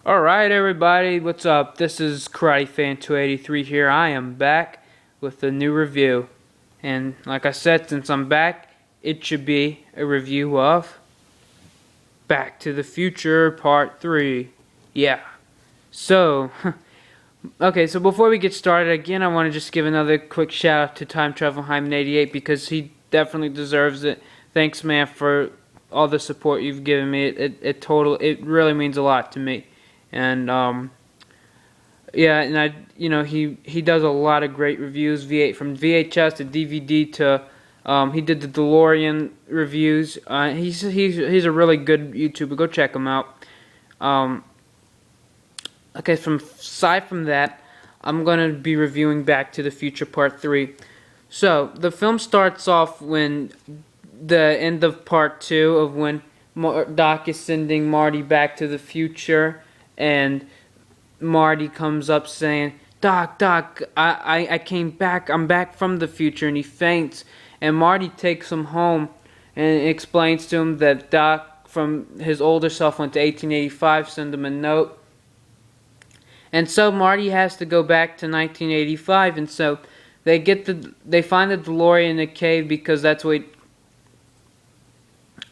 Alright everybody, what's up? This is Karate Fan 283 here. I am back with a new review. And like I said, since I'm back, it should be a review of Back to the Future Part 3. Yeah. So, okay, so before we get started, again, I want to just give another quick shout out to Time Travel Hyman 88 because he definitely deserves it. Thanks, man, for all the support you've given me. It really means a lot to me. And yeah, and he does a lot of great reviews, from VHS to DVD to he did the DeLorean reviews. He's a really good YouTuber. Go check him out. Okay, aside from that, I'm gonna be reviewing Back to the Future Part 3. So the film starts off when the end of Part 2 of when Doc is sending Marty back to the future, and Marty comes up saying, Doc, I came back, I'm back from the future, and he faints, and Marty takes him home and explains to him that Doc from his older self went to 1885, send him a note, and so Marty has to go back to 1985, and so they find the DeLorean in a cave because that's what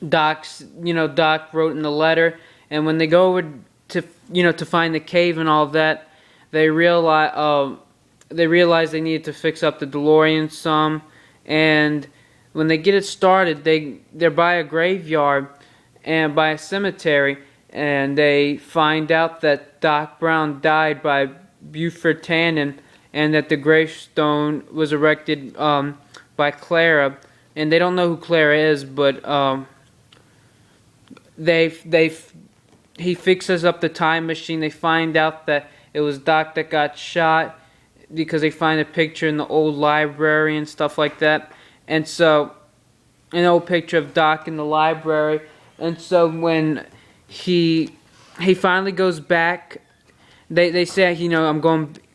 Doc wrote in the letter, and when they go over to find the cave and all that, they realize they needed to fix up the DeLorean some, and when they get it started, they're by a graveyard and by a cemetery, and they find out that Doc Brown died by Buford Tannen, and that the gravestone was erected by Clara, and they don't know who Clara is, but he fixes up the time machine. They find out that it was Doc that got shot because they find a picture in the old library and stuff like that. And so, an old picture of Doc in the library. And so when he finally goes back, they say,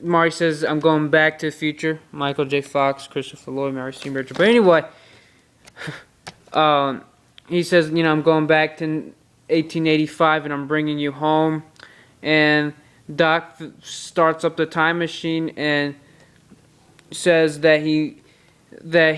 Marty says, I'm going back to the future. Michael J. Fox, Christopher Lloyd, Mary C. Richard. But anyway, he says, I'm going back to 1885 and I'm bringing you home. And Doc starts up the time machine and says that they're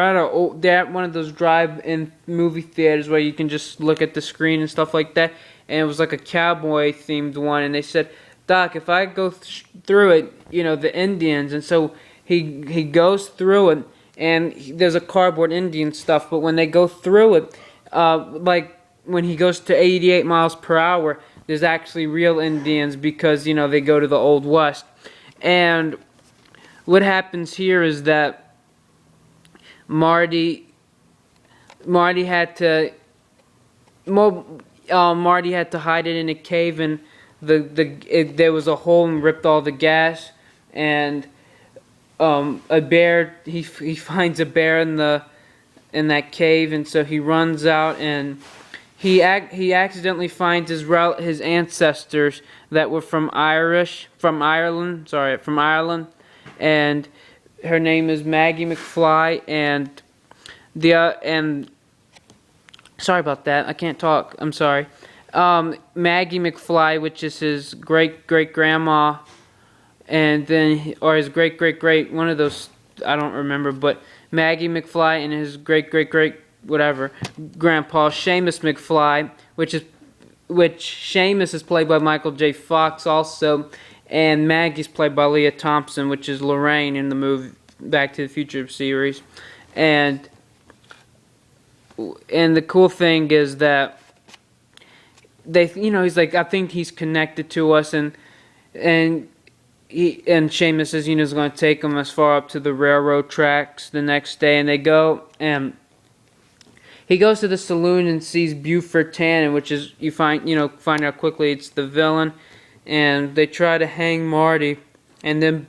at one of those drive-in movie theaters where you can just look at the screen and stuff like that. And it was like a cowboy themed one, and they said, Doc, if I go through it, the Indians. And so he goes through it, and there's a cardboard Indian stuff, but when they go through it, like when he goes to 88 miles per hour, there's actually real Indians because, they go to the Old West. And what happens here is that Marty had to hide it in a cave, and there was a hole and ripped all the gas, and a bear, he finds a bear in that cave, and so he runs out, and he accidentally finds his ancestors that were from Ireland, and her name is Maggie McFly, and sorry about that, I can't talk, I'm sorry. Maggie McFly, which is his great-great-grandma, and then, or his great-great-great, one of those, I don't remember, but Maggie McFly and his great-great-great, whatever, grandpa, Seamus McFly, which Seamus is played by Michael J. Fox also, and Maggie's played by Leah Thompson, which is Lorraine in the movie Back to the Future series. And the cool thing is that he's like, I think he's connected to us, and Seamus says, is going to take him as far up to the railroad tracks the next day, and they go, and he goes to the saloon and sees Buford Tannen, which is, find out quickly it's the villain, and they try to hang Marty, and then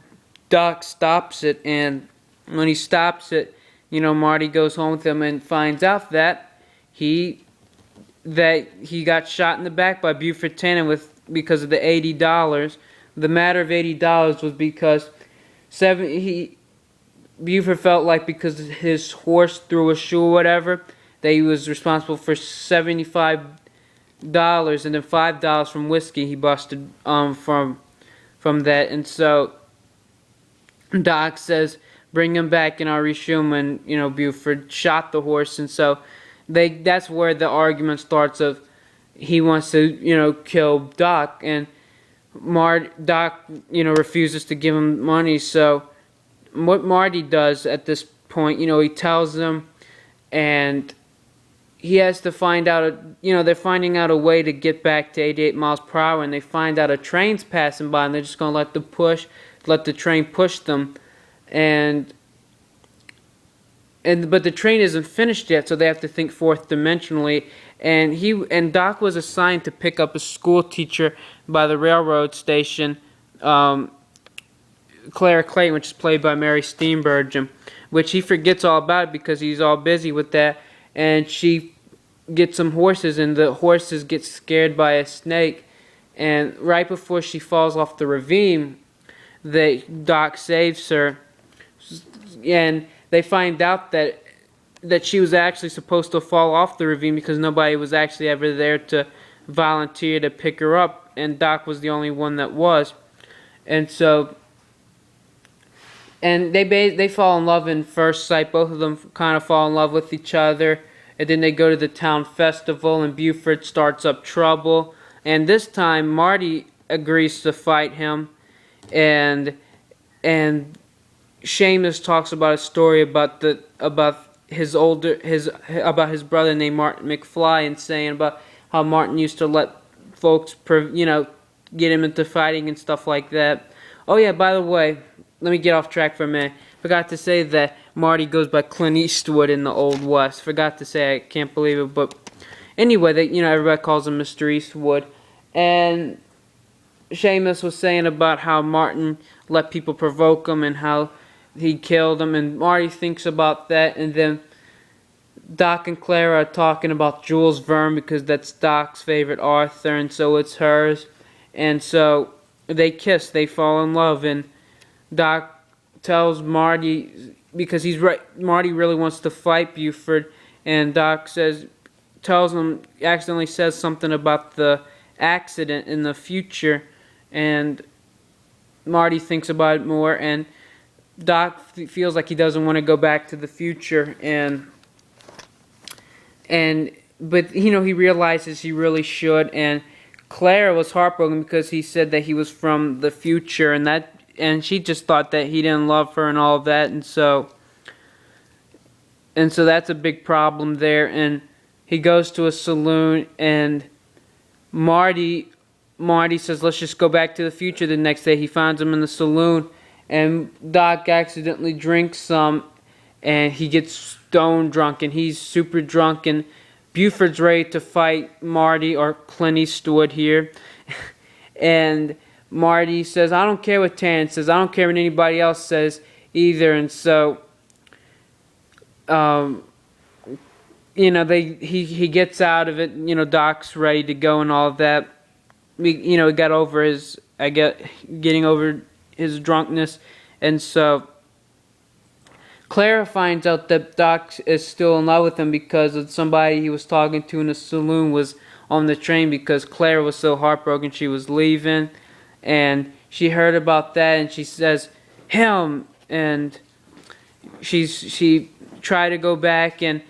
Doc stops it, and when he stops it, Marty goes home with him and finds out that he got shot in the back by Buford Tannen because of the $80. The matter of $80 was because Buford felt like because his horse threw a shoe or whatever, that he was responsible for $75 and then $5 from whiskey he busted from that. And so Doc says, bring him back and I'll reshoot him. And Buford shot the horse, and so that's where the argument starts of he wants to kill Doc, and Doc refuses to give him money. So what Marty does at this point, he tells him, and he has to find out, they're finding out a way to get back to 88 miles per hour, and they find out a train's passing by, and they're just going to let the train push them, but the train isn't finished yet, so they have to think fourth dimensionally. And Doc was assigned to pick up a school teacher by the railroad station, Clara Clayton, which is played by Mary Steenburgen, which he forgets all about because he's all busy with that. And she gets some horses, and the horses get scared by a snake. And right before she falls off the ravine, Doc saves her. And they find out that she was actually supposed to fall off the ravine because nobody was actually ever there to volunteer to pick her up, and Doc was the only one that was. And so, and they fall in love in first sight. Both of them kind of fall in love with each other, and then they go to the town festival, and Buford starts up trouble. And this time, Marty agrees to fight him, and Seamus talks about a story about his brother named Martin McFly, and saying about how Martin used to let folks get him into fighting and stuff like that. Oh yeah, by the way, let me get off track for a minute. Forgot to say that Marty goes by Clint Eastwood in the Old West. Forgot to say, I can't believe it, but anyway, everybody calls him Mr. Eastwood. And Seamus was saying about how Martin let people provoke him and how he killed him, and Marty thinks about that, and then Doc and Clara are talking about Jules Verne because that's Doc's favorite author, and so it's hers. And so they kiss, they fall in love, and Doc tells Marty, because Marty really wants to fight Buford, and Doc tells him, accidentally says something about the accident in the future, and Marty thinks about it more, and Doc feels like he doesn't want to go back to the future, but he realizes he really should. And Clara was heartbroken because he said that he was from the future, and she just thought that he didn't love her and all of that, and so that's a big problem there. And he goes to a saloon, and Marty says, let's just go back to the future. The next day he finds him in the saloon, and Doc accidentally drinks some, and he gets stone drunk, and he's super drunk, and Buford's ready to fight Marty, or Clint Eastwood here. And Marty says, I don't care what Terrence says, I don't care what anybody else says either. And so he gets out of it. Doc's ready to go and all of that. He got over getting over his drunkenness. And so Clara finds out that Doc is still in love with him because of somebody he was talking to in the saloon was on the train, because Clara was so heartbroken she was leaving, and she heard about that, and she says him, and she tried to go back, and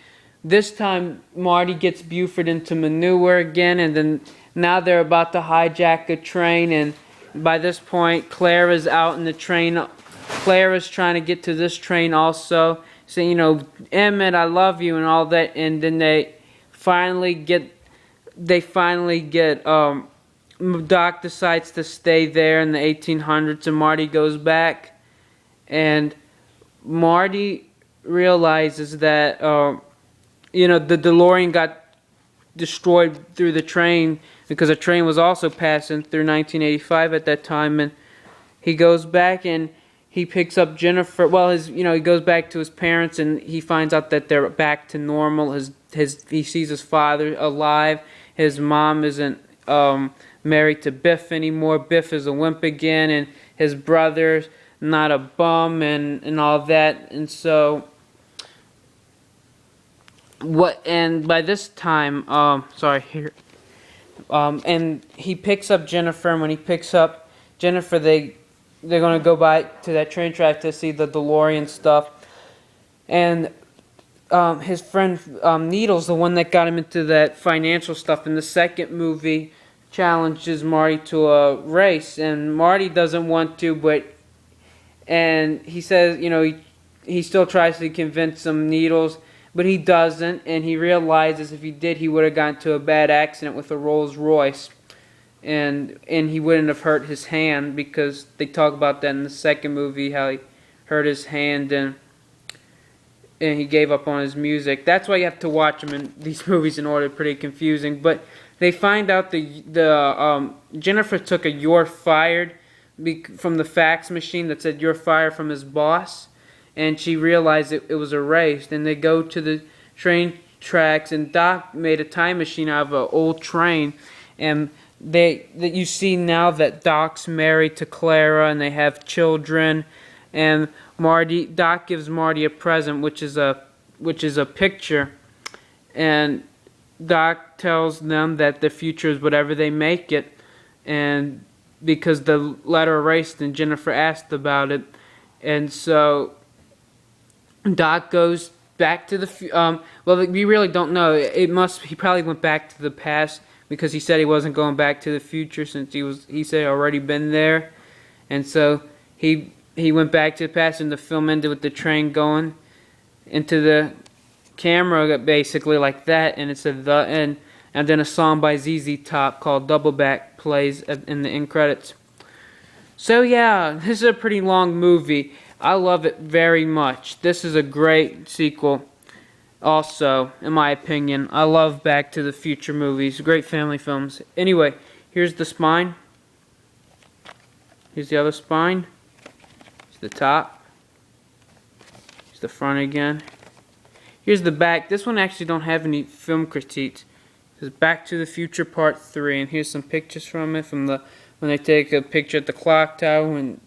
this time Marty gets Buford into manure again, and then now they're about to hijack a train, and by this point Clara's out in the train. Clara's trying to get to this train also, saying, Emmett, I love you and all that, and then they finally get Doc decides to stay there in the 1800s, and Marty goes back, and Marty realizes that the DeLorean got destroyed through the train, because a train was also passing through 1985 at that time, and he goes back and he picks up Jennifer. Well, he goes back to his parents, and he finds out that they're back to normal. He sees his father alive. His mom isn't married to Biff anymore. Biff is a wimp again, and his brother's not a bum, and all that. And so and by this time, And he picks up Jennifer, and when he picks up Jennifer, they're gonna go by to that train track to see the DeLorean stuff. And his friend Needle's the one that got him into that financial stuff. In the second movie, challenges Marty to a race, and Marty doesn't want to, and he says, he still tries to convince some Needles, but he doesn't, and he realizes if he did, he would have gotten into a bad accident with a Rolls Royce, and he wouldn't have hurt his hand, because they talk about that in the second movie, how he hurt his hand and he gave up on his music. That's why you have to watch them in these movies in order. Pretty confusing, but they find out Jennifer took a "you're fired" from the fax machine that said "you're fired" from his boss, and she realized it was erased. And they go to the train tracks, and Doc made a time machine out of an old train, and you see now that Doc's married to Clara and they have children, and Doc gives Marty a present, which is a picture, and Doc tells them that the future is whatever they make it, and because the letter erased and Jennifer asked about it, and so Doc goes back to the well, we really don't know. He probably went back to the past, because he said he wasn't going back to the future since he said he'd already been there, and so he went back to the past, and the film ended with the train going into the camera, basically like that, and it said "the end," and then a song by ZZ Top called "Double Back" plays in the end credits. So yeah, this is a pretty long movie. I love it very much. This is a great sequel. Also, in my opinion, I love Back to the Future movies. Great family films. Anyway, here's the spine. Here's the other spine. Here's the top. Here's the front again. Here's the back. This one actually don't have any film critiques. This is Back to the Future Part 3. And here's some pictures from it, when they take a picture at the clock tower and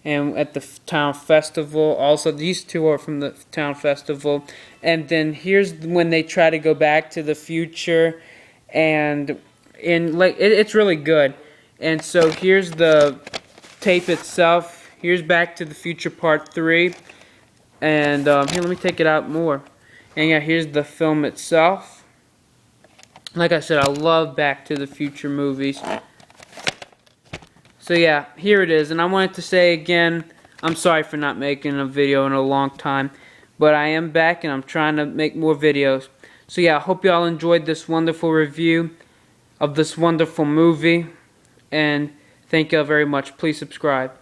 at the town festival. Also, these two are from the town festival. And then here's when they try to go back to the future, and it's really good. And so here's the tape itself. Here's Back to the Future Part 3, and here, let me take it out more. And yeah, here's the film itself. Like I said, I love Back to the Future movies. So yeah, here it is. And I wanted to say again, I'm sorry for not making a video in a long time, but I am back and I'm trying to make more videos. So yeah, I hope y'all enjoyed this wonderful review of this wonderful movie, and thank y'all very much. Please subscribe.